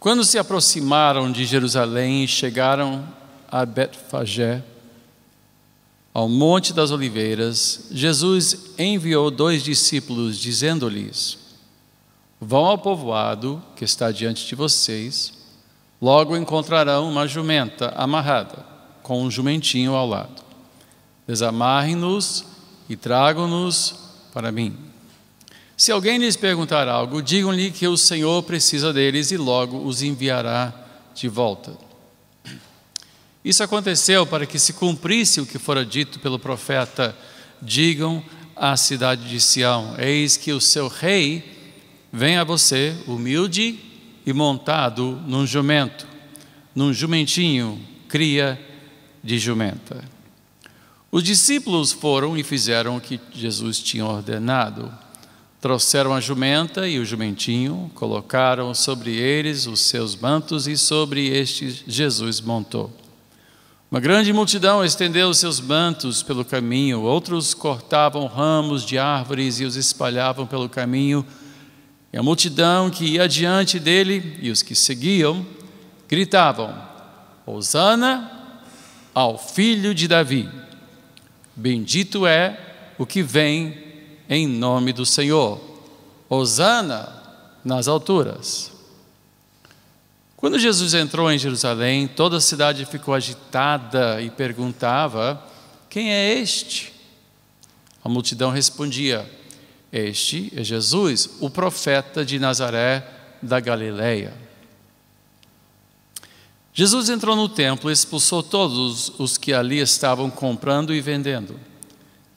Quando se aproximaram de Jerusalém e chegaram a Betfagé, ao Monte das Oliveiras, Jesus enviou 2 discípulos, dizendo-lhes: vão ao povoado que está diante de vocês, logo encontrarão uma jumenta amarrada, com um jumentinho ao lado. Desamarrem-nos e tragam-nos para mim. Se alguém lhes perguntar algo, digam-lhe que o Senhor precisa deles e logo os enviará de volta. Isso aconteceu para que se cumprisse o que fora dito pelo profeta: digam à cidade de Sião, eis que o seu rei vem a você, humilde e montado num jumento, num jumentinho, cria de jumenta. Os discípulos foram e fizeram o que Jesus tinha ordenado. Trouxeram a jumenta e o jumentinho, colocaram sobre eles os seus mantos e sobre estes Jesus montou. Uma grande multidão estendeu os seus mantos pelo caminho, outros cortavam ramos de árvores e os espalhavam pelo caminho. E a multidão que ia diante dele e os que seguiam gritavam: Hosana ao filho de Davi. Bendito é o que vem em nome do Senhor. Hosana nas alturas. Quando Jesus entrou em Jerusalém, toda a cidade ficou agitada e perguntava: quem é este? A multidão respondia: este é Jesus, o profeta de Nazaré da Galileia. Jesus entrou no templo e expulsou todos os que ali estavam comprando e vendendo.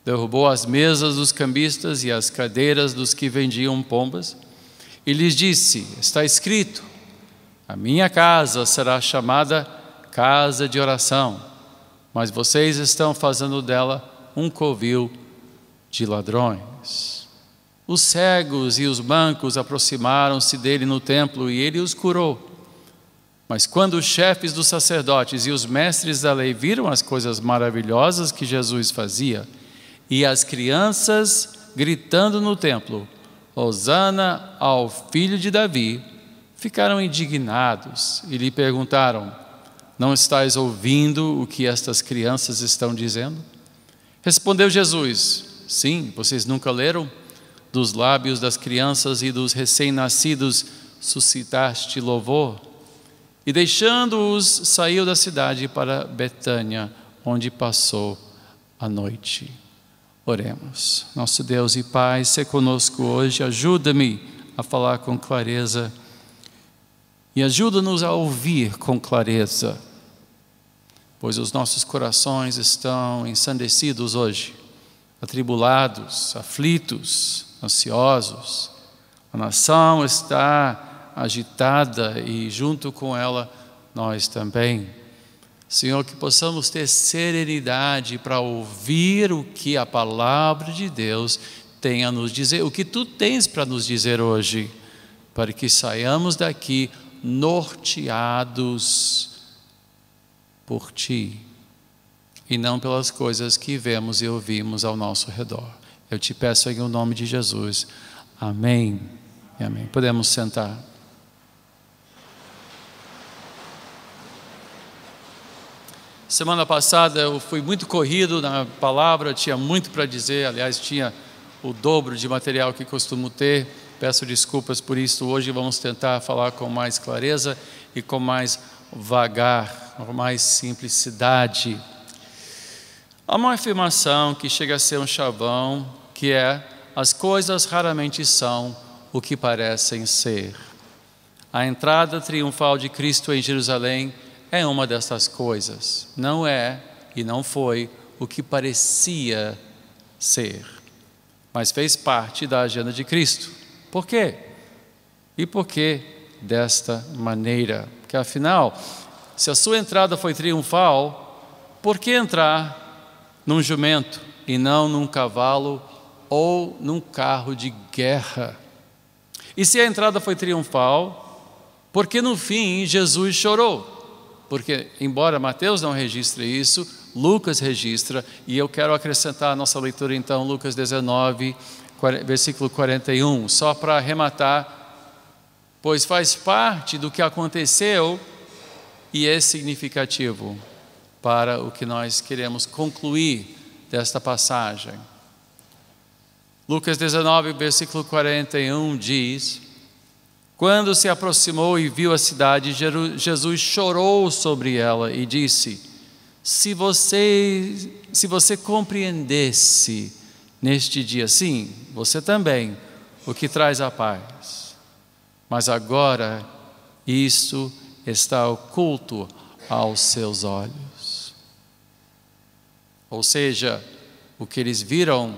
Derrubou as mesas dos cambistas e as cadeiras dos que vendiam pombas e lhes disse: está escrito, a minha casa será chamada casa de oração, mas vocês estão fazendo dela um covil de ladrões. Os cegos e os mancos aproximaram-se dele no templo e ele os curou. Mas quando os chefes dos sacerdotes e os mestres da lei viram as coisas maravilhosas que Jesus fazia, e as crianças gritando no templo: Hosana ao filho de Davi, ficaram indignados e lhe perguntaram: não estais ouvindo o que estas crianças estão dizendo? Respondeu Jesus: sim, vocês nunca leram? Dos lábios das crianças e dos recém-nascidos suscitaste louvor. E deixando-os, saiu da cidade para Betânia, onde passou a noite. Oremos. Nosso Deus e Pai, sê conosco hoje, ajuda-me a falar com clareza e ajuda-nos a ouvir com clareza, pois os nossos corações estão ensandecidos hoje, atribulados, aflitos, ansiosos. A nação está agitada e junto com ela nós também. Senhor, que possamos ter serenidade para ouvir o que a palavra de Deus tem a nos dizer, o que Tu tens para nos dizer hoje, para que saiamos daqui norteados por Ti e não pelas coisas que vemos e ouvimos ao nosso redor. Eu te peço em nome de Jesus. Amém. Amém. Podemos sentar. Semana passada eu fui muito corrido na palavra, tinha muito para dizer, aliás, tinha o dobro de material que costumo ter. Peço desculpas por isso. Hoje vamos tentar falar com mais clareza e com mais vagar, com mais simplicidade. Há uma afirmação que chega a ser um chavão, que é: as coisas raramente são o que parecem ser. A entrada triunfal de Cristo em Jerusalém é uma dessas coisas. Não é e não foi o que parecia ser, mas fez parte da agenda de Cristo. Por quê? E por que desta maneira? Porque afinal, se a sua entrada foi triunfal, por que entrar num jumento e não num cavalo ou num carro de guerra? E se a entrada foi triunfal, por que no fim Jesus chorou? Porque, embora Mateus não registre isso, Lucas registra, e eu quero acrescentar a nossa leitura então, Lucas 19, versículo 41, só para arrematar pois faz parte do que aconteceu e é significativo para o que nós queremos concluir desta passagem. Lucas 19, versículo 41 diz: quando se aproximou e viu a cidade, Jesus chorou sobre ela e disse: se você compreendesse neste dia, sim, você também, o que traz a paz. Mas agora isso está oculto aos seus olhos. Ou seja, o que eles viram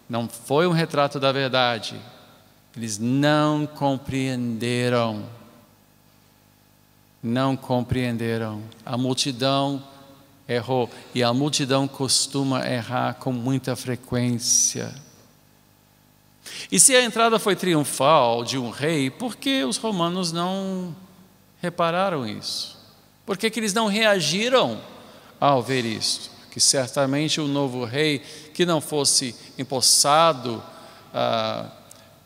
não foi um retrato da verdade. Eles não compreenderam. Não compreenderam. A multidão errou. E a multidão costuma errar com muita frequência. E se a entrada foi triunfal de um rei, por que os romanos não repararam isso? Por que eles não reagiram ao ver isso? Que certamente o novo rei, que não fosse empossado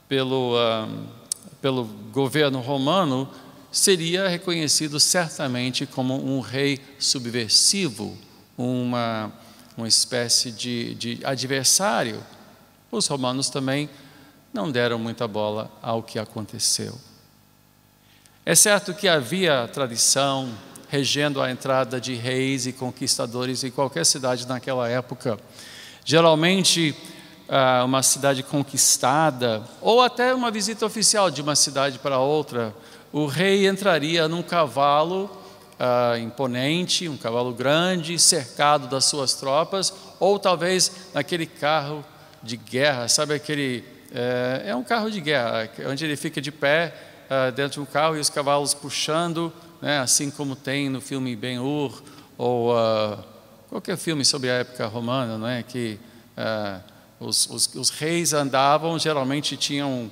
pelo governo romano, seria reconhecido certamente como um rei subversivo, uma espécie de adversário. Os romanos também não deram muita bola ao que aconteceu. É certo que havia tradição regendo a entrada de reis e conquistadores em qualquer cidade naquela época. Geralmente, uma cidade conquistada, ou até uma visita oficial de uma cidade para outra, o rei entraria num cavalo imponente, um cavalo grande, cercado das suas tropas, ou talvez naquele carro de guerra, sabe aquele... é um carro de guerra, onde ele fica de pé dentro de um carro e os cavalos puxando, né, assim como tem no filme Ben-Hur, ou qualquer filme sobre a época romana, né, que os reis andavam, geralmente tinham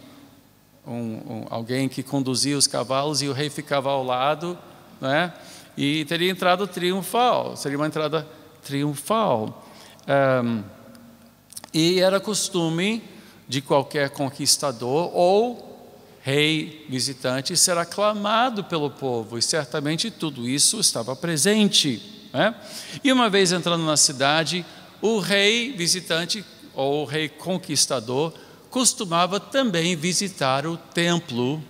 alguém que conduzia os cavalos e o rei ficava ao lado, né, e teria entrada triunfal, seria uma entrada triunfal. E era costume de qualquer conquistador ou rei visitante ser aclamado pelo povo, e certamente tudo isso estava presente, né? E uma vez entrando na cidade, o rei visitante ou o rei conquistador costumava também visitar o templo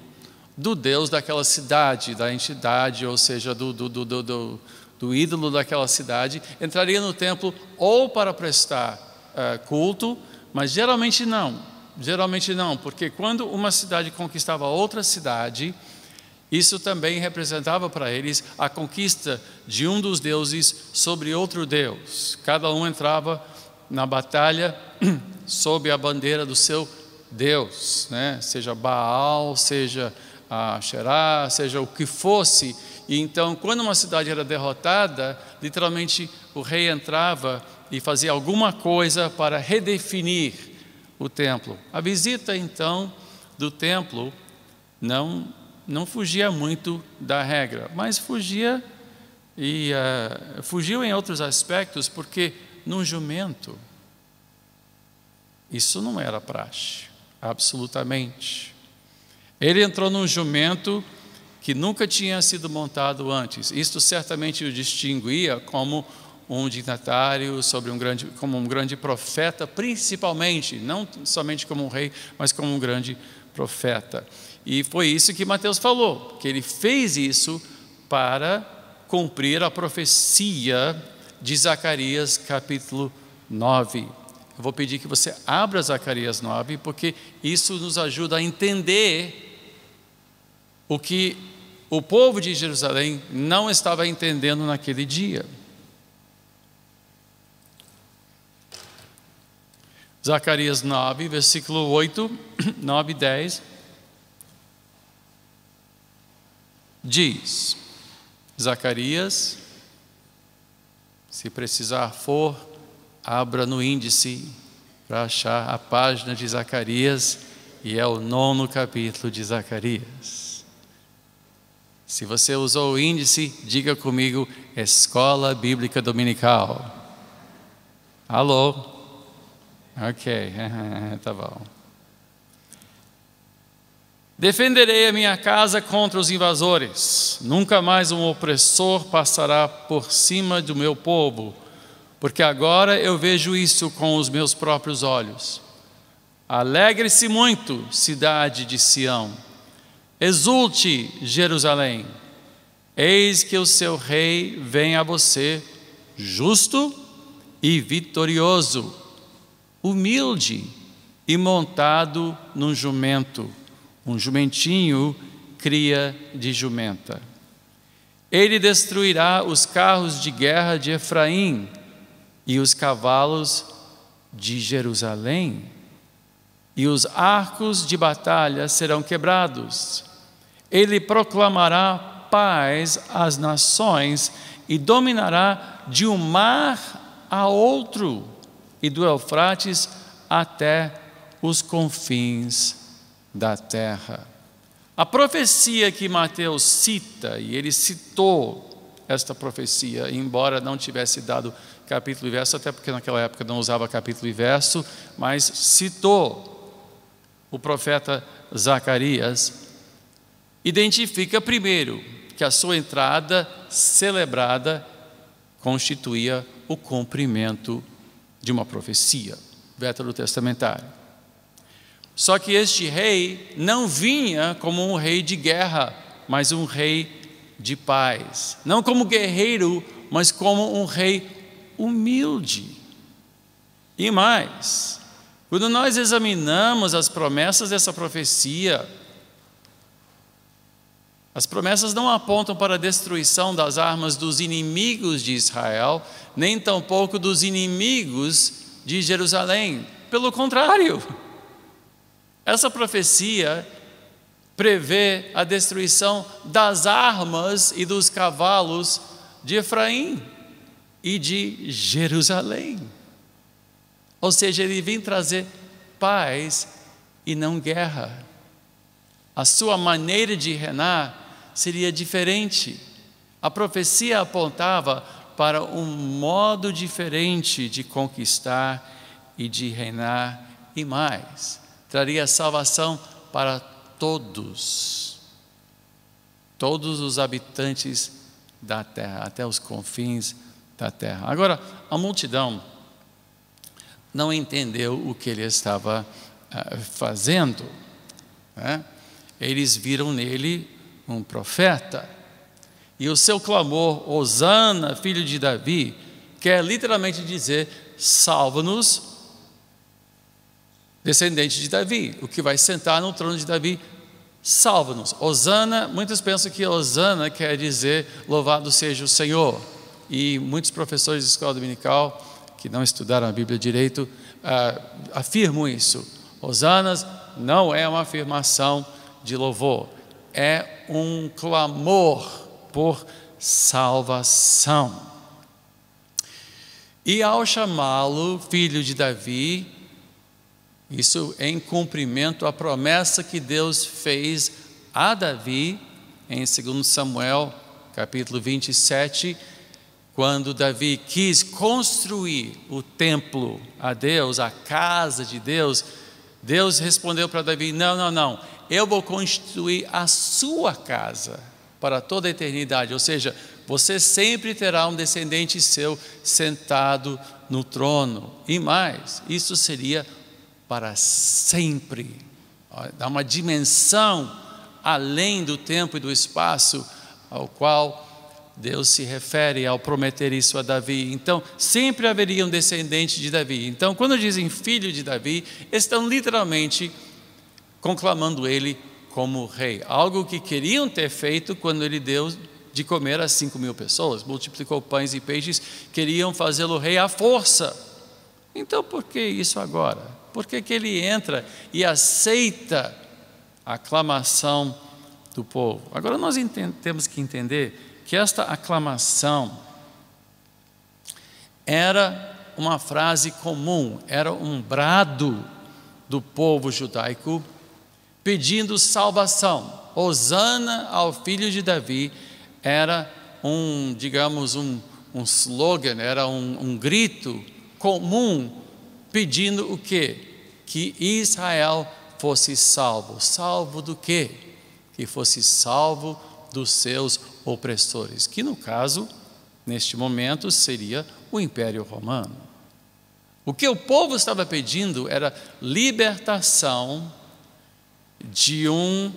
do Deus daquela cidade, da entidade, ou seja, do ídolo daquela cidade. Entraria no templo ou para prestar culto, mas geralmente não, porque quando uma cidade conquistava outra cidade, isso também representava para eles a conquista de um dos deuses sobre outro deus. Cada um entrava na batalha sob a bandeira do seu deus, né? Seja Baal, seja Asherá, seja o que fosse. E então, quando uma cidade era derrotada, literalmente o rei entrava e fazia alguma coisa para redefinir o templo. A visita, então, do templo não fugia muito da regra, mas fugiu em outros aspectos, porque num jumento, isso não era praxe, absolutamente. Ele entrou num jumento que nunca tinha sido montado antes. Isto certamente o distinguia como um dignatário, como um grande profeta, principalmente, não somente como um rei, mas como um grande profeta. E foi isso que Mateus falou, que ele fez isso para cumprir a profecia de Zacarias capítulo 9. Eu vou pedir que você abra Zacarias 9, porque isso nos ajuda a entender o que o povo de Jerusalém não estava entendendo naquele dia. Zacarias 9, versículo 8, 9 e 10, diz, Zacarias, se precisar for, abra no índice para achar a página de Zacarias, e é o 9º capítulo de Zacarias. Se você usou o índice, diga comigo, Escola Bíblica Dominical. Alô? Ok, tá bom. Defenderei a minha casa contra os invasores. Nunca mais um opressor passará por cima do meu povo, porque agora eu vejo isso com os meus próprios olhos. Alegre-se muito, cidade de Sião. Exulte, Jerusalém. Eis que o seu rei vem a você, justo e vitorioso, humilde e montado num jumento, um jumentinho, cria de jumenta. Ele destruirá os carros de guerra de Efraim e os cavalos de Jerusalém, e os arcos de batalha serão quebrados. Ele proclamará paz às nações e dominará de um mar a outro, e do Eufrates até os confins da terra. A profecia que Mateus cita, e ele citou esta profecia, embora não tivesse dado capítulo e verso, até porque naquela época não usava capítulo e verso, mas citou o profeta Zacarias, identifica primeiro que a sua entrada celebrada constituía o cumprimento de uma profecia veterotestamentária. Só que este rei não vinha como um rei de guerra, mas um rei de paz. Não como guerreiro, mas como um rei humilde. E mais, quando nós examinamos as promessas dessa profecia, as promessas não apontam para a destruição das armas dos inimigos de Israel, nem tampouco dos inimigos de Jerusalém. Pelo contrário, essa profecia prevê a destruição das armas e dos cavalos de Efraim e de Jerusalém. Ou seja, ele vem trazer paz e não guerra. A sua maneira de reinar seria diferente. A profecia apontava para um modo diferente de conquistar e de reinar, e mais, traria salvação para todos os habitantes da terra, até os confins da terra. Agora, a multidão não entendeu o que ele estava fazendo, né? Eles viram nele um profeta, e o seu clamor, Hosana, filho de Davi, quer literalmente dizer, salva-nos, descendente de Davi, o que vai sentar no trono de Davi, salva-nos. Hosana, muitos pensam que Hosana quer dizer, louvado seja o Senhor, e muitos professores de escola dominical, que não estudaram a Bíblia direito, afirmam isso. Hosanas não é uma afirmação de louvor, é um clamor por salvação. E ao chamá-lo filho de Davi, isso em cumprimento à promessa que Deus fez a Davi, em 2 Samuel, capítulo 27, quando Davi quis construir o templo a Deus, a casa de Deus, Deus respondeu para Davi, não, eu vou construir a sua casa para toda a eternidade, ou seja, você sempre terá um descendente seu sentado no trono, e mais, isso seria para sempre, dá uma dimensão além do tempo e do espaço ao qual Deus se refere ao prometer isso a Davi. Então, sempre haveria um descendente de Davi. Então, quando dizem filho de Davi, estão literalmente conclamando ele como rei. Algo que queriam ter feito quando ele deu de comer a 5.000 pessoas, multiplicou pães e peixes, queriam fazê-lo rei à força. Então, por que isso agora? Por que ele entra e aceita a aclamação do povo? Agora nós temos que entender que esta aclamação era uma frase comum, era um brado do povo judaico pedindo salvação. Hosana ao filho de Davi era digamos, um slogan, era um grito comum pedindo o quê? Que Israel fosse salvo. Salvo do quê? Que fosse salvo dos seus opressores, que no caso, neste momento, seria o Império Romano. O que o povo estava pedindo era libertação de um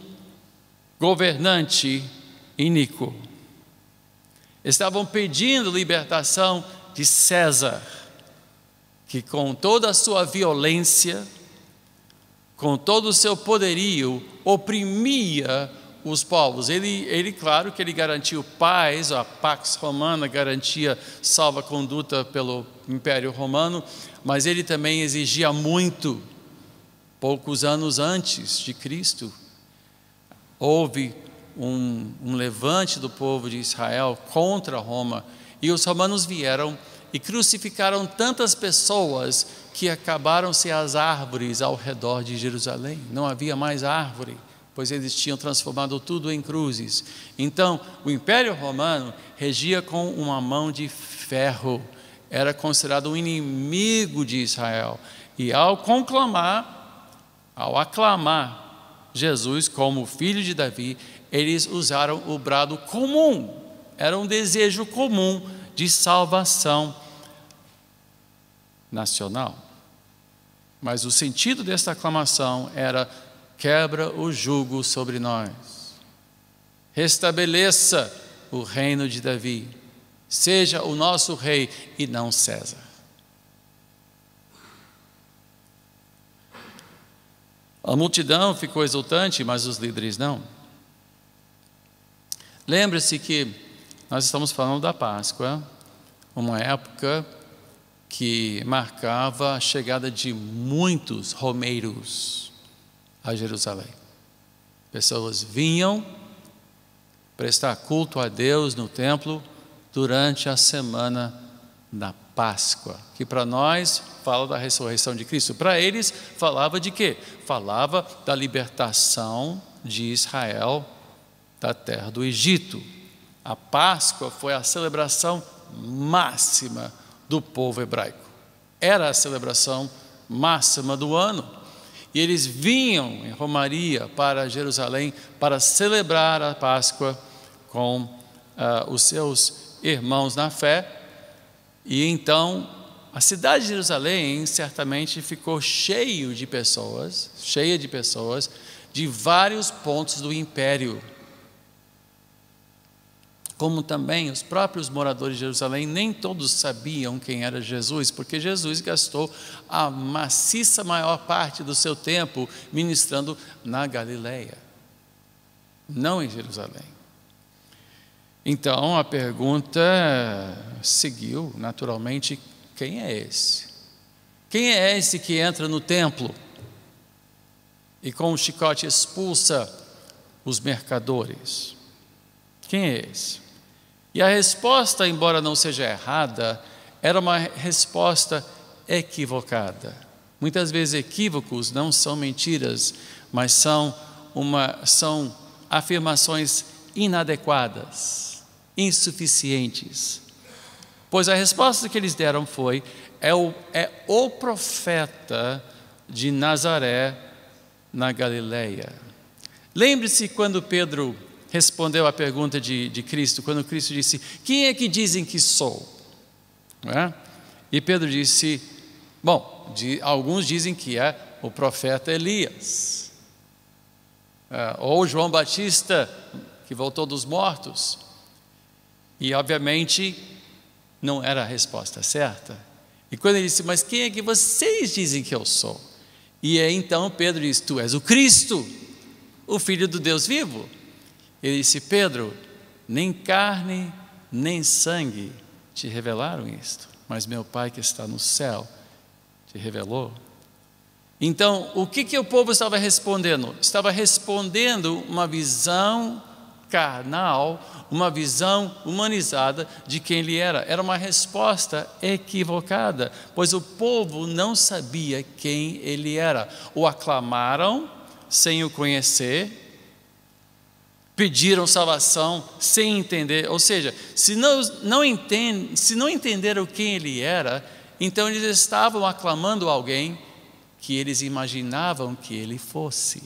governante iníquo. Estavam pedindo libertação de César, que com toda a sua violência, com todo o seu poderio, oprimia os povos. Ele, claro que ele garantiu paz, a Pax Romana garantia salva-conduta pelo Império Romano, mas ele também exigia muito. Poucos anos antes de Cristo, houve um levante do povo de Israel contra Roma, e os romanos vieram e crucificaram tantas pessoas que acabaram-se as árvores ao redor de Jerusalém. Não havia mais árvore, pois eles tinham transformado tudo em cruzes. Então, o Império Romano regia com uma mão de ferro, era considerado um inimigo de Israel, e ao aclamar Jesus como filho de Davi, eles usaram o brado comum, era um desejo comum de salvação nacional. Mas o sentido desta aclamação era: quebra o jugo sobre nós, restabeleça o reino de Davi, seja o nosso rei e não César. A multidão ficou exultante, mas os líderes não. Lembre-se que nós estamos falando da Páscoa, uma época que marcava a chegada de muitos romeiros a Jerusalém. Pessoas vinham prestar culto a Deus no templo durante a semana da Páscoa, que para nós fala da ressurreição de Cristo. Para eles falava de quê? Falava da libertação de Israel da terra do Egito. A Páscoa foi a celebração máxima do povo hebraico. Era a celebração máxima do ano. E eles vinham em romaria para Jerusalém para celebrar a Páscoa com os seus irmãos na fé. E então a cidade de Jerusalém certamente ficou cheia de pessoas de vários pontos do império. Como também os próprios moradores de Jerusalém, nem todos sabiam quem era Jesus, porque Jesus gastou a maciça maior parte do seu tempo ministrando na Galileia, não em Jerusalém. Então a pergunta seguiu naturalmente: quem é esse? Quem é esse que entra no templo e com o chicote expulsa os mercadores? Quem é esse? E a resposta, embora não seja errada, era uma resposta equivocada. Muitas vezes equívocos não são mentiras, mas são afirmações inadequadas, insuficientes. Pois a resposta que eles deram foi: é o profeta de Nazaré na Galileia. Lembre-se quando Pedro respondeu à pergunta de Cristo, quando Cristo disse: quem é que dizem que sou? Não é? E Pedro disse: bom, alguns dizem que é o profeta Elias, ou João Batista, que voltou dos mortos. E obviamente não era a resposta certa. E quando ele disse: mas quem é que vocês dizem que eu sou? E aí então Pedro disse: tu és o Cristo, o Filho do Deus vivo. Ele disse: Pedro, nem carne nem sangue te revelaram isto, mas meu Pai que está no céu te revelou. Então, o que o povo estava respondendo? Estava respondendo uma visão carnal, uma visão humanizada de quem ele era. Era uma resposta equivocada, pois o povo não sabia quem ele era. O aclamaram sem o conhecer, pediram salvação sem entender, ou seja, se não entenderam quem ele era, então eles estavam aclamando alguém que eles imaginavam que ele fosse.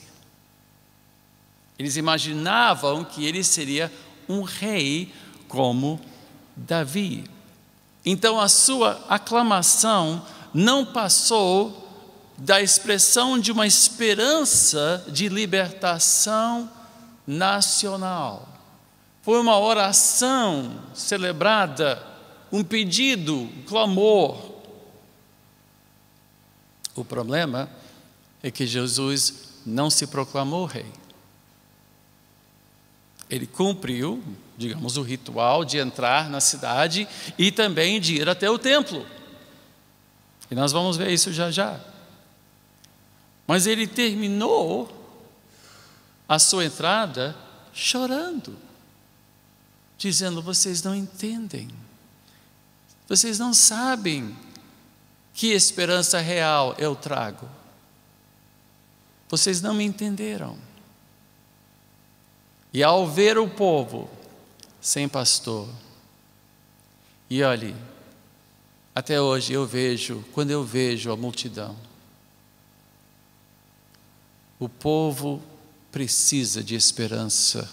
Eles imaginavam que ele seria um rei como Davi. Então a sua aclamação não passou da expressão de uma esperança de libertação nacional. Foi uma oração celebrada, um pedido, um clamor. O problema é que Jesus não se proclamou rei. Ele cumpriu, digamos, o ritual de entrar na cidade e também de ir até o templo. E nós vamos ver isso já já. Mas ele terminou a sua entrada chorando, dizendo: vocês não entendem, vocês não sabem que esperança real eu trago. Vocês não me entenderam. E ao ver o povo sem pastor, e olhe, até hoje quando eu vejo a multidão, o povo precisa de esperança.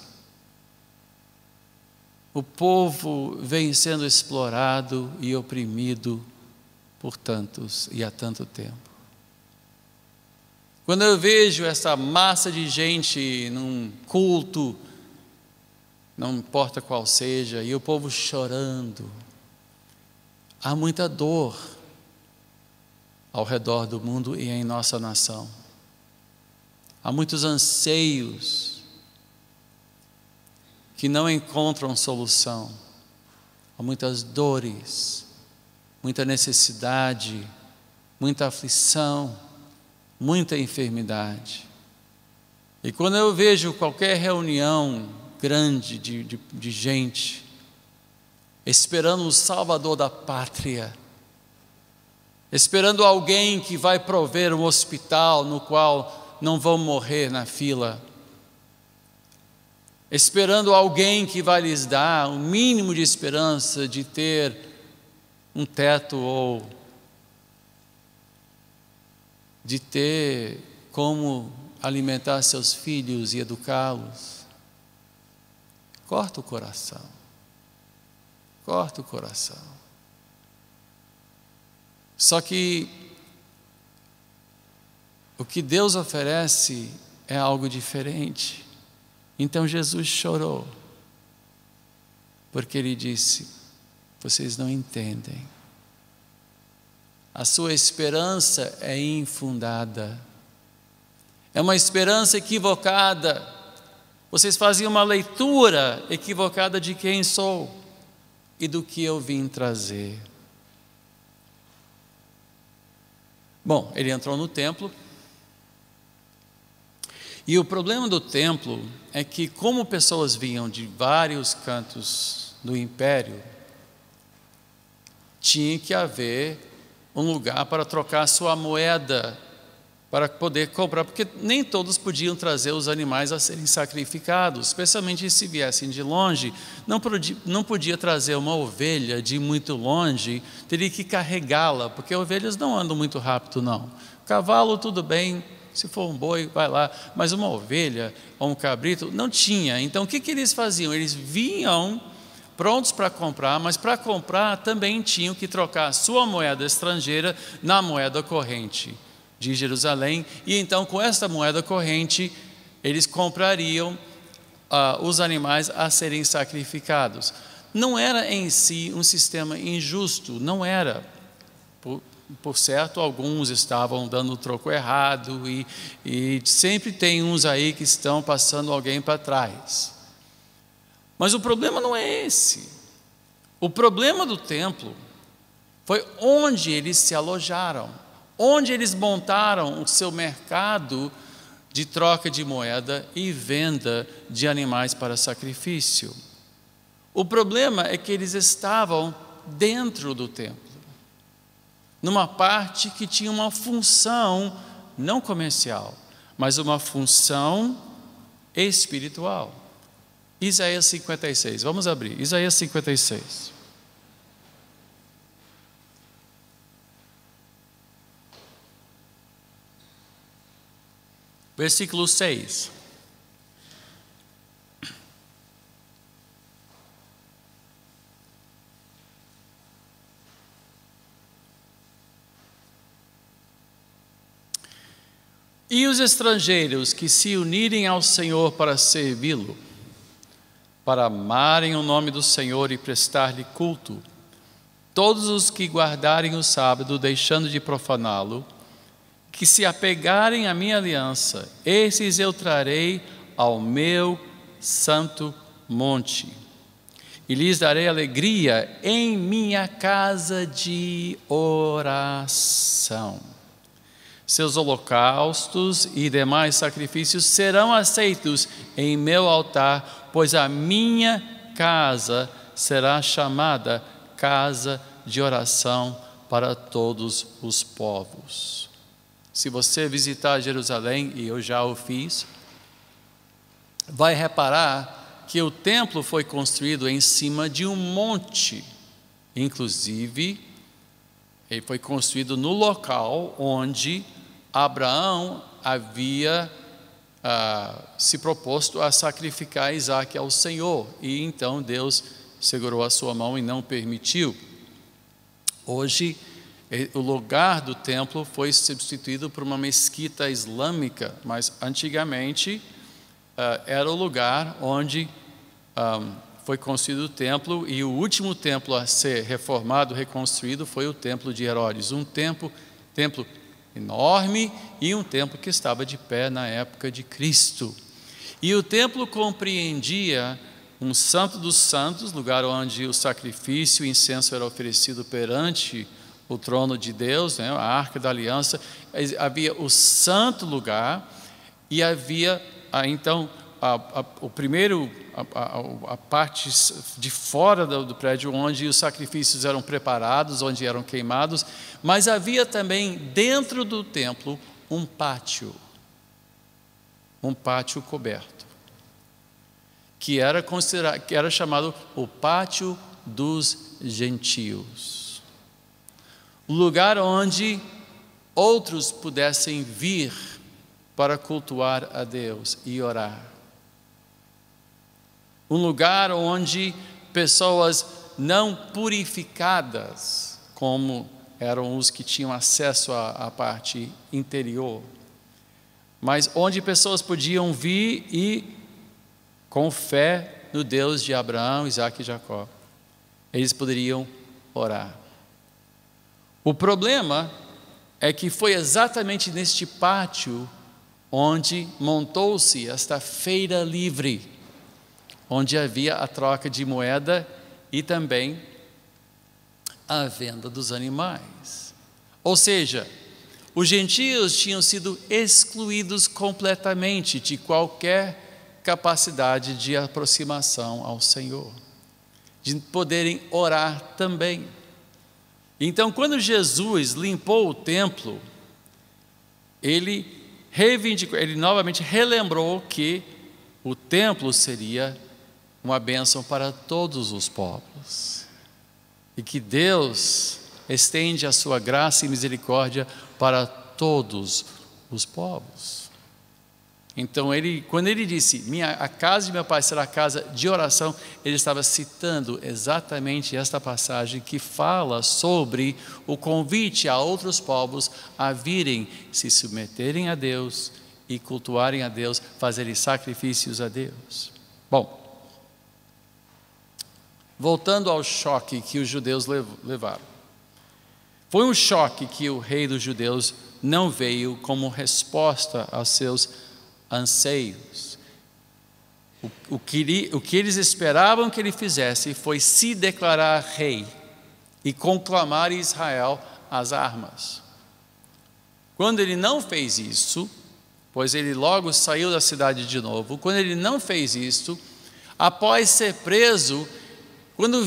O povo vem sendo explorado e oprimido por tantos e há tanto tempo. Quando eu vejo essa massa de gente num culto, não importa qual seja, e o povo chorando, há muita dor ao redor do mundo e em nossa nação. Há muitos anseios que não encontram solução. Há muitas dores, muita necessidade, muita aflição, muita enfermidade. E quando eu vejo qualquer reunião grande de gente esperando o Salvador da pátria, esperando alguém que vai prover um hospital no qual não vão morrer na fila, esperando alguém que vai lhes dar o mínimo de esperança de ter um teto ou de ter como alimentar seus filhos e educá-los, corta o coração. Corta o coração. Só que o que Deus oferece é algo diferente. Então Jesus chorou, porque Ele disse: vocês não entendem. A sua esperança é infundada. É uma esperança equivocada. Vocês faziam uma leitura equivocada de quem sou e do que eu vim trazer. Bom, ele entrou no templo. E o problema do templo é que, como pessoas vinham de vários cantos do império, tinha que haver um lugar para trocar sua moeda, para poder comprar, porque nem todos podiam trazer os animais a serem sacrificados, especialmente se viessem de longe. Não podia trazer uma ovelha de muito longe, teria que carregá-la, porque ovelhas não andam muito rápido não. Cavalo tudo bem, se for um boi, vai lá, mas uma ovelha ou um cabrito não tinha. Então o que eles faziam? Eles vinham prontos para comprar, mas para comprar também tinham que trocar a sua moeda estrangeira na moeda corrente de Jerusalém, e então com esta moeda corrente eles comprariam os animais a serem sacrificados. Não era em si um sistema injusto, não era. Por certo, alguns estavam dando o troco errado e sempre tem uns aí que estão passando alguém para trás. Mas o problema não é esse. O problema do templo foi onde eles se alojaram, onde eles montaram o seu mercado de troca de moeda e venda de animais para sacrifício. O problema é que eles estavam dentro do templo, numa parte que tinha uma função não comercial, mas uma função espiritual. Isaías 56, vamos abrir, Isaías 56. Versículo 6. E os estrangeiros que se unirem ao Senhor para servi-lo, para amarem o nome do Senhor e prestar-lhe culto, todos os que guardarem o sábado, deixando de profaná-lo, que se apegarem à minha aliança, esses eu trarei ao meu santo monte, e lhes darei alegria em minha casa de oração. Seus holocaustos e demais sacrifícios serão aceitos em meu altar, pois a minha casa será chamada casa de oração para todos os povos. Se você visitar Jerusalém, e eu já o fiz, vai reparar que o templo foi construído em cima de um monte. Inclusive, ele foi construído no local onde Abraão havia se proposto a sacrificar Isaque ao Senhor, e então Deus segurou a sua mão e não permitiu. Hoje, o lugar do templo foi substituído por uma mesquita islâmica, mas antigamente era o lugar onde foi construído o templo, e o último templo a ser reformado, reconstruído, foi o templo de Herodes, um templo enorme e um templo que estava de pé na época de Cristo. E o templo compreendia um santo dos santos, lugar onde o sacrifício e o incenso era oferecido perante o trono de Deus, né, a Arca da Aliança. Havia o santo lugar e havia então a parte de fora do prédio, onde os sacrifícios eram preparados, onde eram queimados, mas havia também dentro do templo um pátio coberto, que era chamado o pátio dos gentios, o lugar onde outros pudessem vir para cultuar a Deus e orar. Um lugar onde pessoas não purificadas, como eram os que tinham acesso à parte interior, mas onde pessoas podiam vir e, com fé no Deus de Abraão, Isaque e Jacó, eles poderiam orar. O problema é que foi exatamente neste pátio onde montou-se esta feira livre, onde havia a troca de moeda e também a venda dos animais. Ou seja, os gentios tinham sido excluídos completamente de qualquer capacidade de aproximação ao Senhor, de poderem orar também. Então, quando Jesus limpou o templo, ele novamente relembrou que o templo seria uma bênção para todos os povos, e que Deus estende a sua graça e misericórdia para todos os povos. Então, quando ele disse, a casa de meu pai será casa de oração, ele estava citando exatamente esta passagem que fala sobre o convite a outros povos a virem se submeterem a Deus e cultuarem a Deus, fazerem sacrifícios a Deus. Bom, voltando ao choque que os judeus levaram. Foi um choque que o rei dos judeus não veio como resposta aos seus anseios. O que eles esperavam que ele fizesse foi se declarar rei e conclamar Israel às armas. Quando ele não fez isso, pois ele logo saiu da cidade de novo, quando ele não fez isso, após ser preso, quando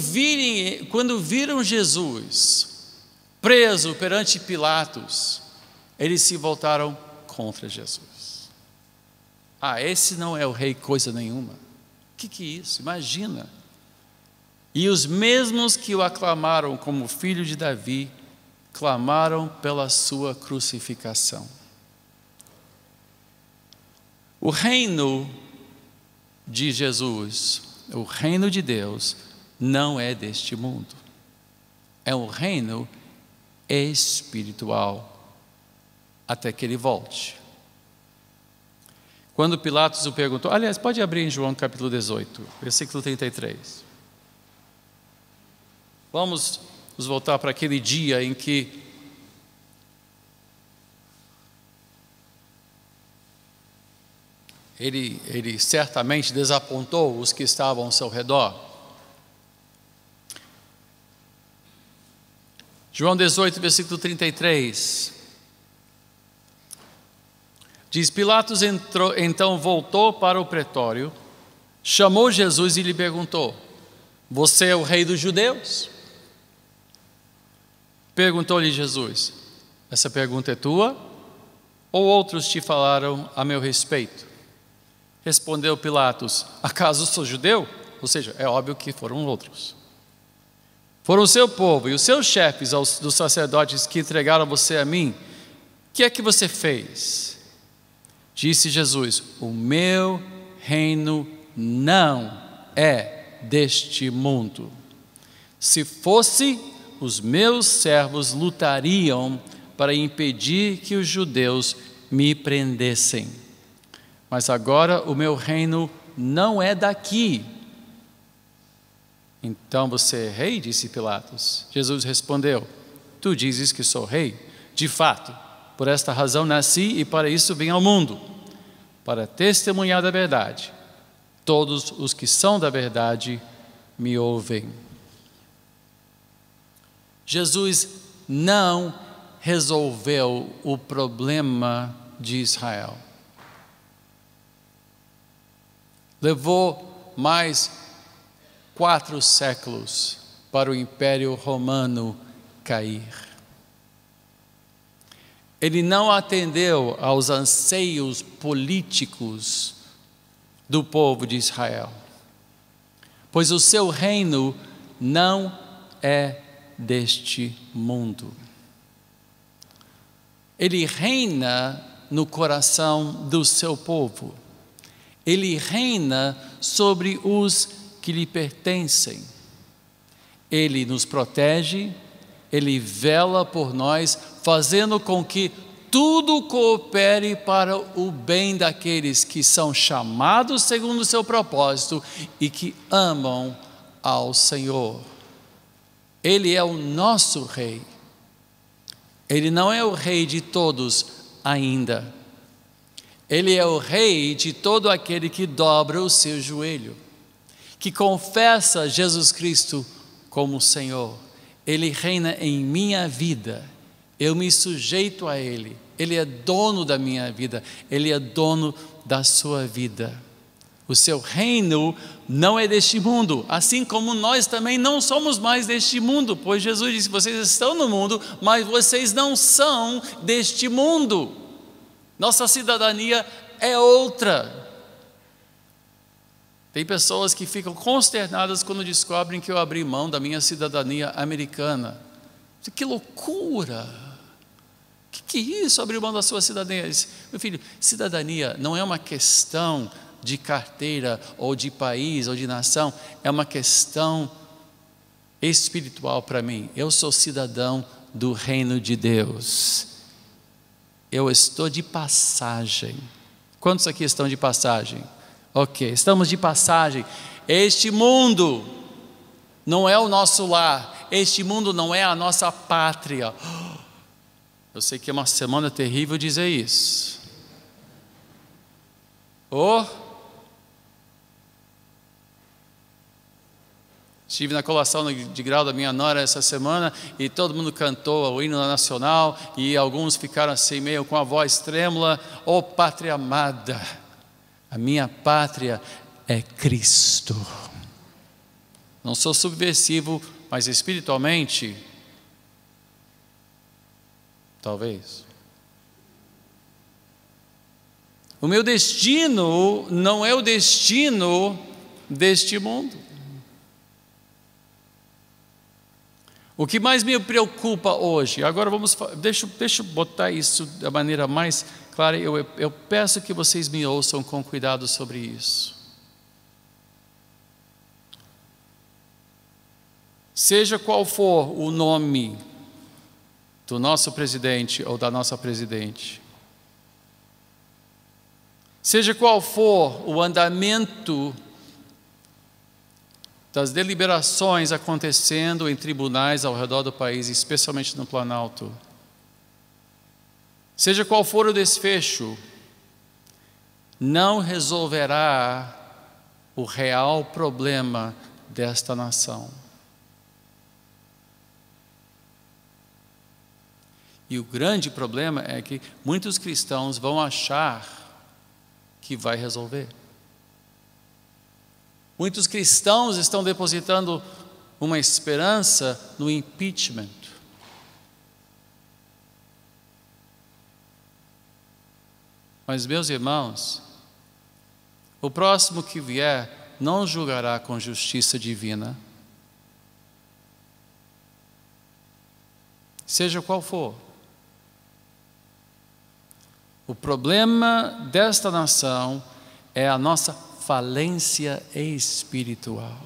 viram Jesus preso perante Pilatos, eles se voltaram contra Jesus. Esse não é o rei coisa nenhuma. Que é isso? Imagina. E os mesmos que o aclamaram como filho de Davi, clamaram pela sua crucificação. O reino de Jesus, o reino de Deus, não é deste mundo. É um reino espiritual, até que ele volte. Quando Pilatos o perguntou, aliás, pode abrir em João capítulo 18, versículo 33. Vamos nos voltar para aquele dia em que ele certamente desapontou os que estavam ao seu redor. João 18, versículo 33. Diz: Pilatos então voltou para o pretório, chamou Jesus e lhe perguntou: você é o rei dos judeus? Perguntou-lhe Jesus: essa pergunta é tua ou outros te falaram a meu respeito? Respondeu Pilatos: acaso sou judeu? Ou seja, é óbvio que foram outros. Foram o seu povo e os seus chefes dos sacerdotes que entregaram você a mim. O que é que você fez? Disse Jesus: o meu reino não é deste mundo. Se fosse, os meus servos lutariam para impedir que os judeus me prendessem. Mas agora o meu reino não é daqui. Então você é rei? Disse Pilatos. Jesus respondeu: tu dizes que sou rei. De fato, por esta razão nasci e para isso vim ao mundo, para testemunhar da verdade. Todos os que são da verdade me ouvem. Jesus não resolveu o problema de Israel. Levou mais 4 séculos para o Império Romano cair. Ele não atendeu aos anseios políticos do povo de Israel, pois o seu reino não é deste mundo. Ele reina no coração do seu povo. Ele reina sobre os que lhe pertencem. Ele nos protege, Ele vela por nós, fazendo com que tudo coopere para o bem daqueles que são chamados segundo o seu propósito e que amam ao Senhor. Ele é o nosso rei. Ele não é o rei de todos ainda. Ele é o rei de todo aquele que dobra o seu joelho, que confessa Jesus Cristo como Senhor. Ele reina em minha vida, eu me sujeito a Ele. Ele é dono da minha vida, Ele é dono da sua vida. O seu reino não é deste mundo, assim como nós também não somos mais deste mundo, pois Jesus disse: vocês estão no mundo, mas vocês não são deste mundo. Nossa cidadania é outra. Tem pessoas que ficam consternadas quando descobrem que eu abri mão da minha cidadania americana. Que loucura! Que é isso, abrir mão da sua cidadania? Meu filho, cidadania não é uma questão de carteira, ou de país, ou de nação. É uma questão espiritual para mim. Eu sou cidadão do reino de Deus. Eu estou de passagem. Quantos aqui estão de passagem? Ok, estamos de passagem. Este mundo não é o nosso lar. Este mundo não é a nossa pátria. Eu sei que é uma semana terrível dizer isso. Estive na colação de grau da minha nora essa semana e todo mundo cantou o hino nacional e alguns ficaram assim meio com a voz trêmula. Oh pátria amada, a minha pátria é Cristo. Não sou subversivo, mas espiritualmente, talvez. O meu destino não é o destino deste mundo. O que mais me preocupa hoje, agora deixa eu botar isso da maneira mais Claro, eu peço que vocês me ouçam com cuidado sobre isso. Seja qual for o nome do nosso presidente ou da nossa presidente, seja qual for o andamento das deliberações acontecendo em tribunais ao redor do país, especialmente no Planalto, seja qual for o desfecho, não resolverá o real problema desta nação. E o grande problema é que muitos cristãos vão achar que vai resolver. Muitos cristãos estão depositando uma esperança no impeachment. Mas, meus irmãos, o próximo que vier não julgará com justiça divina, seja qual for. O problema desta nação é a nossa falência espiritual.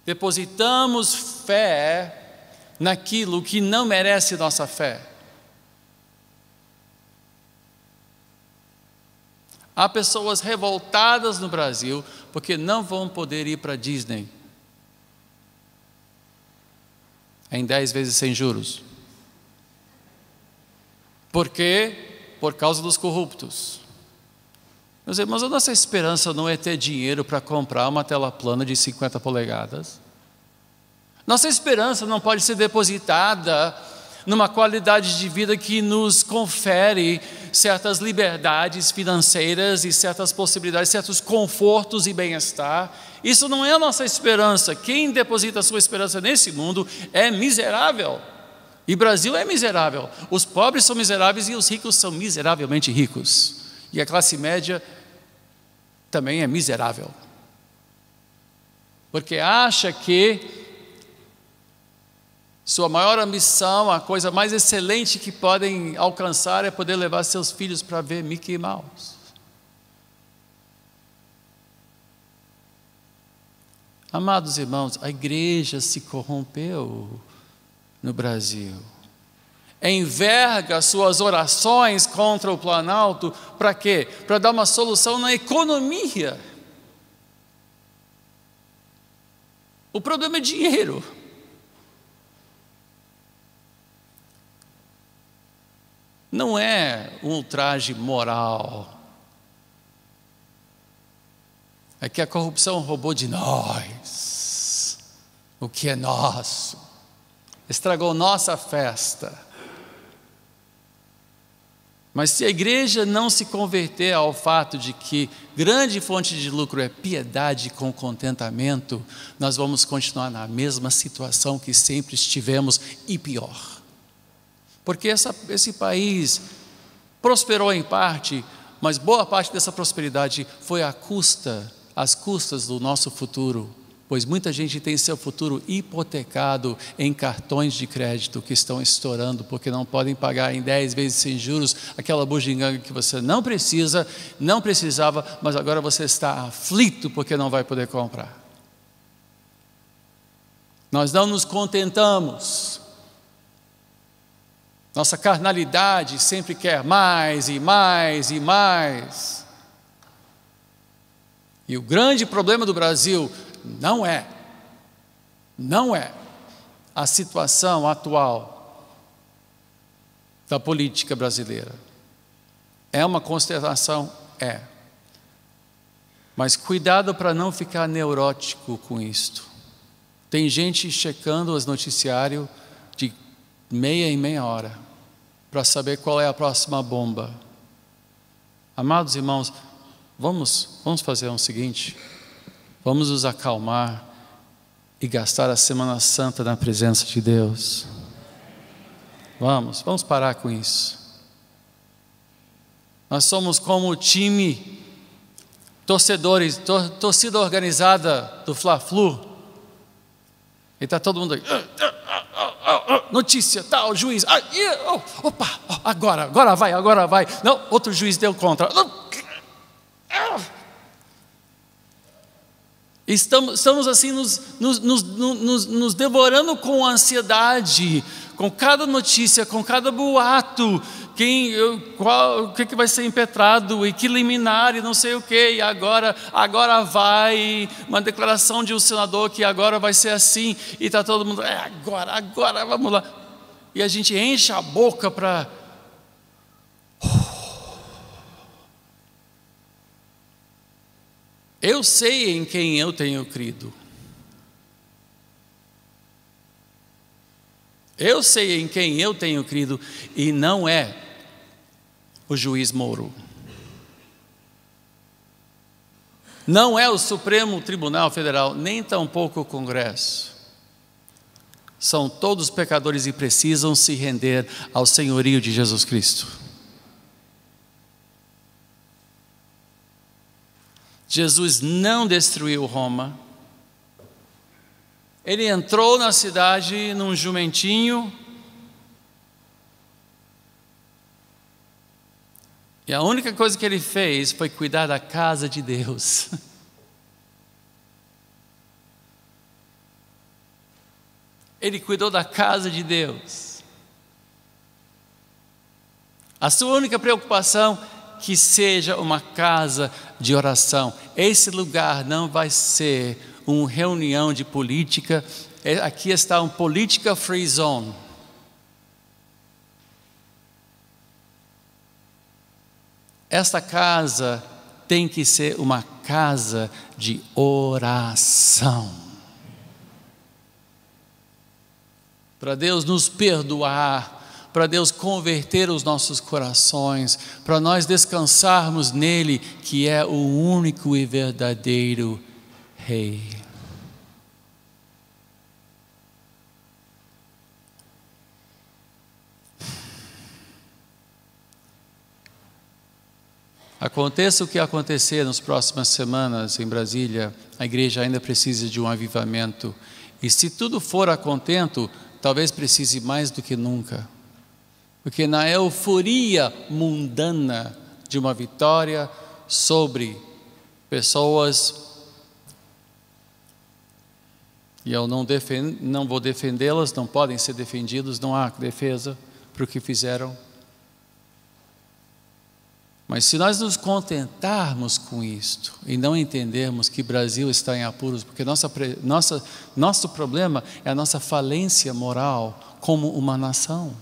Depositamos fé naquilo que não merece nossa fé. Há pessoas revoltadas no Brasil porque não vão poder ir para a Disney em 10 vezes sem juros. Por quê? Por causa dos corruptos. Meus irmãos, a nossa esperança não é ter dinheiro para comprar uma tela plana de 50 polegadas. Nossa esperança não pode ser depositada numa qualidade de vida que nos confere certas liberdades financeiras e certas possibilidades, certos confortos e bem-estar. Isso não é a nossa esperança. Quem deposita a sua esperança nesse mundo é miserável. E Brasil é miserável. Os pobres são miseráveis e os ricos são miseravelmente ricos. E a classe média também é miserável. Porque acha que sua maior ambição, a coisa mais excelente que podem alcançar é poder levar seus filhos para ver Mickey Mouse. Amados irmãos, a igreja se corrompeu no Brasil. Enverga suas orações contra o Planalto, para quê? Para dar uma solução na economia. O problema é dinheiro. Não é um ultraje moral. É que a corrupção roubou de nós o que é nosso. Estragou nossa festa. Mas se a igreja não se converter ao fato de que grande fonte de lucro é piedade com contentamento, nós vamos continuar na mesma situação que sempre estivemos e pior. Porque esse país prosperou em parte, mas boa parte dessa prosperidade foi às custas do nosso futuro. Pois muita gente tem seu futuro hipotecado em cartões de crédito que estão estourando porque não podem pagar em 10 vezes sem juros aquela bugiganga que você não precisava, mas agora você está aflito porque não vai poder comprar. Nós não nos contentamos. Nossa carnalidade sempre quer mais e mais e mais. E o grande problema do Brasil não é a situação atual da política brasileira. É uma constatação? É. Mas cuidado para não ficar neurótico com isto. Tem gente checando os noticiários de meia em meia hora para saber qual é a próxima bomba. Amados irmãos, vamos fazer o seguinte. Vamos nos acalmar e gastar a Semana Santa na presença de Deus. Vamos parar com isso. Nós somos como time, torcedores, torcida organizada do Fla-Flu. E está todo mundo aí, notícia, tal, juiz, opa, agora vai. Não, outro juiz deu contra. Estamos assim nos devorando com ansiedade, com cada notícia, com cada boato, o que vai ser impetrado, e que liminar, e não sei o que, e agora vai uma declaração de um senador que agora vai ser assim, e está todo mundo, agora, vamos lá. E a gente enche a boca para... Eu sei em quem eu tenho crido. Eu sei em quem eu tenho crido, e não é o juiz Moro. Não é o Supremo Tribunal Federal, nem tampouco o Congresso. São todos pecadores e precisam se render ao senhorio de Jesus Cristo. Jesus não destruiu Roma. Ele entrou na cidade num jumentinho, e a única coisa que ele fez foi cuidar da casa de Deus. Ele cuidou da casa de Deus. A sua única preocupação, que seja uma casa de oração. Esse lugar não vai ser uma reunião de política. Aqui está um política free zone. Esta casa tem que ser uma casa de oração. Para Deus nos perdoar, para Deus converter os nossos corações, para nós descansarmos nele, que é o único e verdadeiro Rei. Aconteça o que acontecer nas próximas semanas em Brasília, a igreja ainda precisa de um avivamento. E se tudo for a contento, talvez precise mais do que nunca. Porque na euforia mundana de uma vitória sobre pessoas, e eu não vou defendê-las, não podem ser defendidos, não há defesa para o que fizeram. Mas se nós nos contentarmos com isto e não entendermos que o Brasil está em apuros, porque nosso problema é a nossa falência moral como uma nação.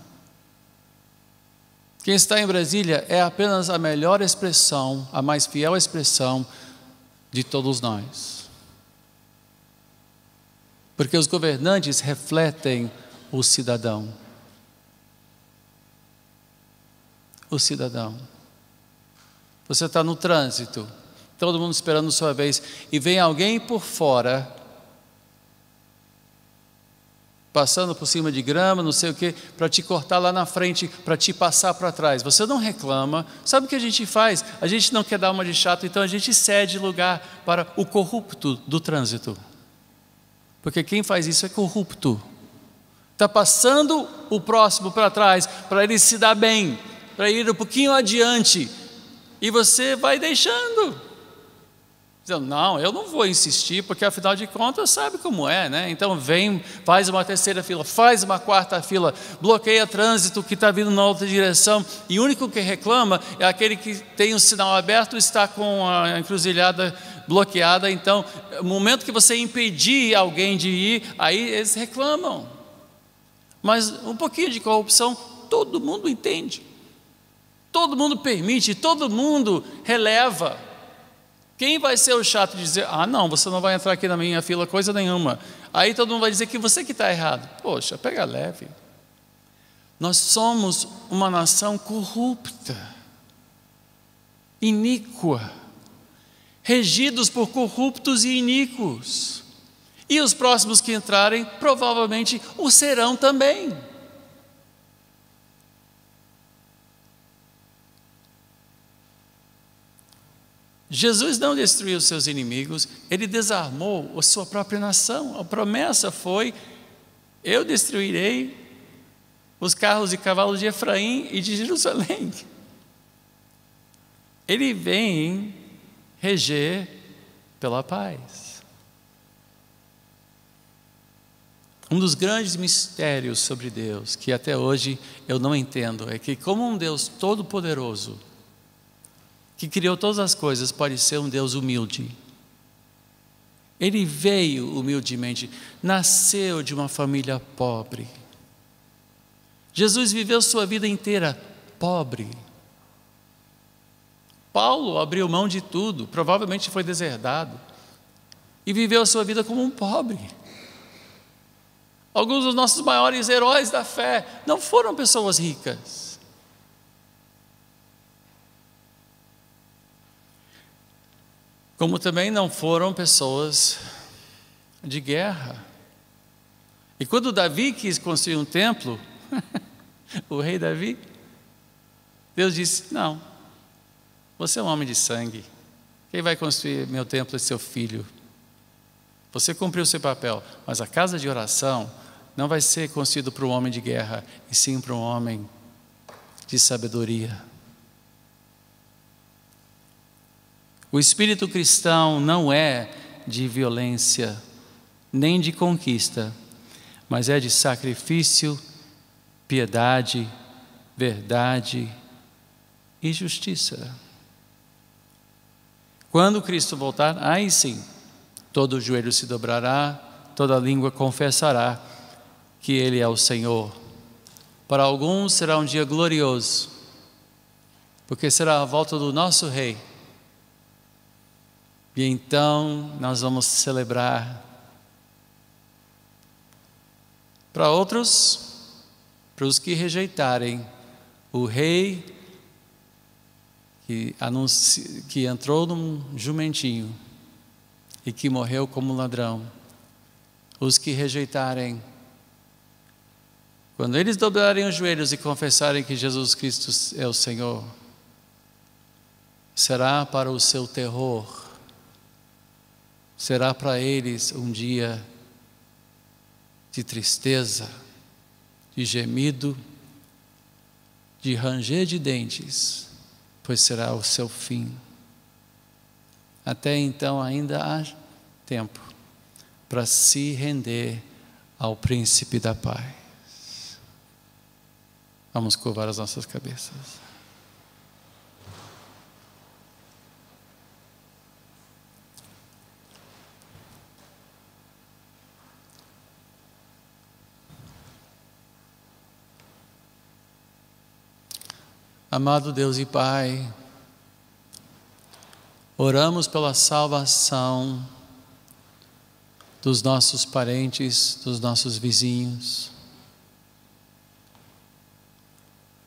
Quem está em Brasília é apenas a melhor expressão, a mais fiel expressão de todos nós. Porque os governantes refletem o cidadão. O cidadão. Você está no trânsito, todo mundo esperando sua vez, e vem alguém por fora, passando por cima de grama, não sei o que, para te cortar lá na frente, para te passar para trás. Você não reclama. Sabe o que a gente faz? A gente não quer dar uma de chato, então a gente cede lugar para o corrupto do trânsito. Porque quem faz isso é corrupto. Está passando o próximo para trás, para ele se dar bem, para ir um pouquinho adiante. E você vai deixando, dizendo, não, eu não vou insistir, porque afinal de contas sabe como é, né? Então vem, faz uma terceira fila, faz uma quarta fila, bloqueia trânsito que está vindo na outra direção, e o único que reclama é aquele que tem o sinal aberto e está com a encruzilhada bloqueada. Então, no momento que você impedir alguém de ir, aí eles reclamam. Mas um pouquinho de corrupção, todo mundo entende. Todo mundo permite, todo mundo releva. Quem vai ser o chato de dizer, não, você não vai entrar aqui na minha fila, coisa nenhuma. Aí todo mundo vai dizer que você que está errado. Poxa, pega leve. Nós somos uma nação corrupta, iníqua, regidos por corruptos e iníquos. E os próximos que entrarem, provavelmente o serão também. Jesus não destruiu seus inimigos, ele desarmou a sua própria nação. A promessa foi eu destruirei os carros e cavalos de Efraim e de Jerusalém. Ele vem reger pela paz. Um dos grandes mistérios sobre Deus, que até hoje eu não entendo, é que como um Deus todo-poderoso, que criou todas as coisas, pode ser um Deus humilde. Ele veio humildemente, nasceu de uma família pobre. Jesus viveu sua vida inteira pobre. Paulo abriu mão de tudo, provavelmente foi deserdado, e viveu a sua vida como um pobre. Alguns dos nossos maiores heróis da fé não foram pessoas ricas. Como também não foram pessoas de guerra. E quando Davi quis construir um templo, o rei Davi, Deus disse: não, você é um homem de sangue, quem vai construir meu templo é seu filho. Você cumpriu o seu papel, mas a casa de oração não vai ser construída para um homem de guerra, e sim para um homem de sabedoria. O espírito cristão não é de violência, nem de conquista, mas é de sacrifício, piedade, verdade e justiça. Quando Cristo voltar, aí sim, todo joelho se dobrará, toda língua confessará que Ele é o Senhor. Para alguns será um dia glorioso, porque será a volta do nosso Rei. E então nós vamos celebrar. Para outros, para os que rejeitarem o Rei que entrou num jumentinho e que morreu como ladrão, os que rejeitarem, quando eles dobrarem os joelhos e confessarem que Jesus Cristo é o Senhor, será para o seu terror, será para eles um dia de tristeza, de gemido, de ranger de dentes, pois será o seu fim. Até então ainda há tempo para se render ao Príncipe da Paz. Vamos curvar as nossas cabeças. Amado Deus e Pai, oramos pela salvação dos nossos parentes, dos nossos vizinhos.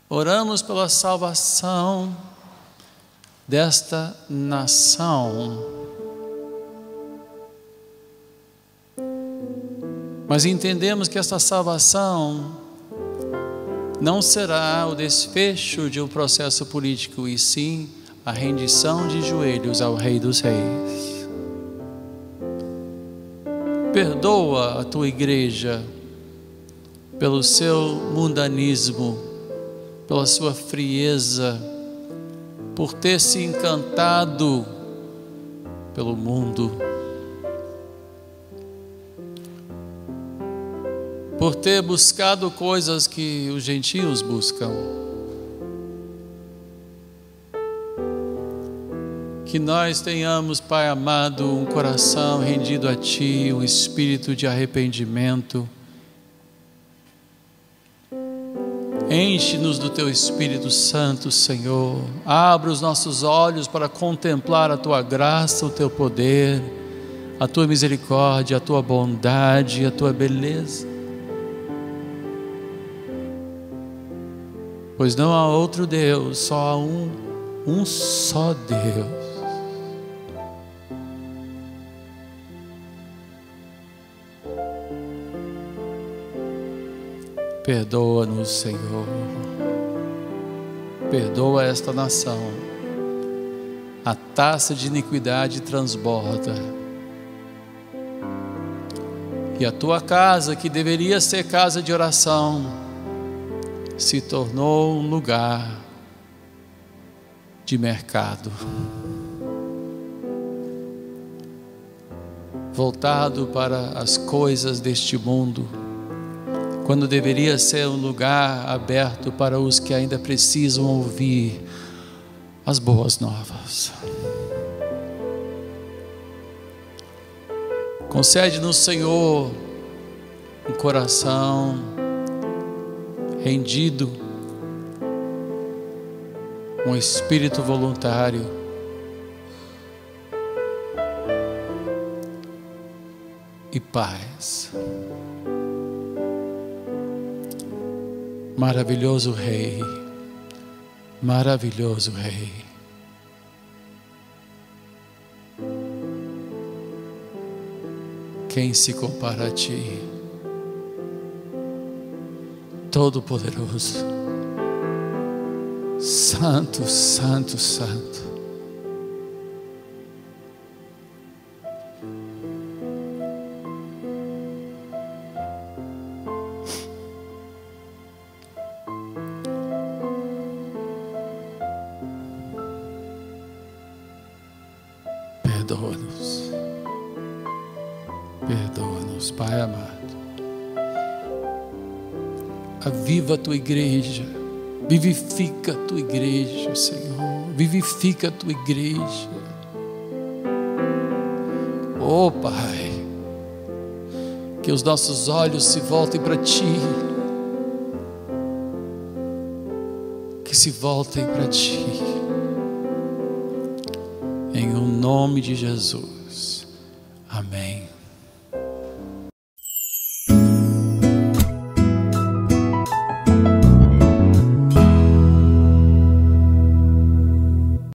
Oramos pela salvação desta nação. Mas entendemos que esta salvação não será o desfecho de um processo político, e sim a rendição de joelhos ao Rei dos Reis. Perdoa a tua igreja pelo seu mundanismo, pela sua frieza, por ter se encantado pelo mundo, por ter buscado coisas que os gentios buscam. Que nós tenhamos, Pai amado, um coração rendido a Ti, um espírito de arrependimento. Enche-nos do Teu Espírito Santo, Senhor. Abra os nossos olhos para contemplar a Tua graça, o Teu poder, a Tua misericórdia, a Tua bondade, a Tua beleza. Pois não há outro Deus, só há um só Deus. Perdoa-nos, Senhor. Perdoa esta nação. A taça de iniquidade transborda. E a tua casa, que deveria ser casa de oração, se tornou um lugar de mercado, voltado para as coisas deste mundo, quando deveria ser um lugar aberto para os que ainda precisam ouvir as boas novas. Concede-nos, Senhor, um coração rendido, um espírito voluntário, e paz. Maravilhoso Rei, maravilhoso Rei. Quem se compara a Ti? Todo-Poderoso, Santo, Santo, Santo. Perdoa-nos, perdoa-nos, Pai amado. Aviva a Tua igreja, vivifica a Tua igreja, Senhor, vivifica a Tua igreja. Oh Pai, que os nossos olhos se voltem para Ti, que se voltem para Ti, em o nome de Jesus.